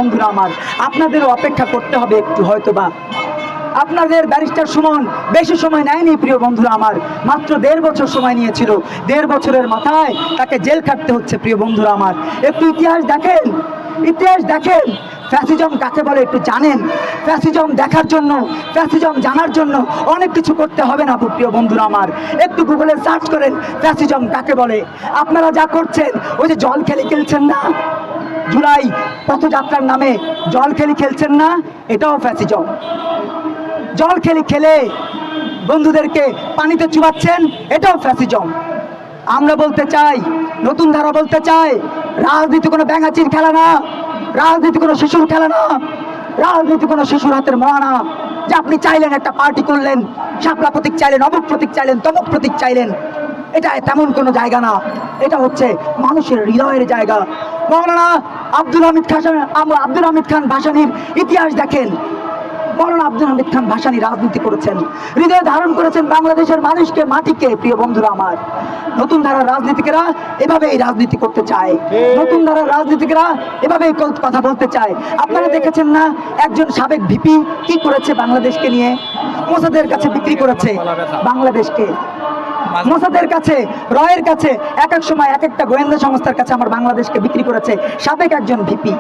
বন্ধুরা আমার, আপনাদেরও অপেক্ষা করতে হবে একটু, হয়তোবা আপনাদের ব্যারিস্টার সুমন বেশি সময় নেয়নি প্রিয় বন্ধুরা আমার, মাত্র 1.5 বছর সময় নিয়েছিল। 1.5 বছরের মাথায় তাকে জেল খাটতে হচ্ছে প্রিয় বন্ধুরা আমার। একটু ইতিহাস দেখেন, ইতিহাস দেখেন, ফ্যাসিজম কাকে বলে একটু জানেন। ফ্যাসিজম দেখার জন্য, ফ্যাসিজম জানার জন্য অনেক কিছু করতে হবে না প্রিয় বন্ধুরা আমার। একটু গুগলে সার্চ করেন ফ্যাসিজম কাকে বলে। আপনারা যা করছেন, ওই যে জল খেলি খেলছেন না, জুলাই পথযাত্রার নামে জল খেলি খেলছেন না, এটাও ফ্যাসিজম। জল খেলি খেলে বন্ধুদেরকে পানিতে চুবাচ্ছেন, এটাও ফ্যাসিজম। আমরা বলতে চাই, নতুন ধারা বলতে চাই, রাজনীতি কোনো ব্যাঙাচির খেলা না, রাজনীতি কোনো শিশুর খেলা না, রাজনীতি কোনো শিশুর হাতের মোয়া না। যে আপনি চাইলেন একটা পার্টি করলেন, শাপলা প্রতীক চাইলেন, অমুক প্রতীক চাইলেন, তমুক প্রতীক চাইলেন, এটা তেমন কোনো জায়গা না। এটা হচ্ছে মানুষের হৃদয়ের জায়গা। মৌলানা আব্দুল হামিদ খান ভাসানীর ইতিহাস দেখেন। মৌলানা আব্দুল হামিদ খান ভাসানী রাজনীতি করেছেন, হৃদয়ে ধারণ করেছেন বাংলাদেশের মানুষকে, মাটিকে। প্রিয় বন্ধুরা আমার, নতুন ধারার রাজনীতিকেরা এভাবেই রাজনীতি করতে চায়, নতুন ধারার রাজনীতিকেরা এভাবেই কথা বলতে চায়। আপনারা দেখেছেন না একজন সাবেক ভিপি কি করেছে বাংলাদেশকে নিয়ে? মোসাদের কাছে বিক্রি করেছে বাংলাদেশকে, মোসাদের কাছে, রয়ের কাছে, এক এক সময় এক একটা গোয়েন্দা সংস্থার কাছে আমার বাংলাদেশকে বিক্রি করেছে সাবেক একজন ভিপি।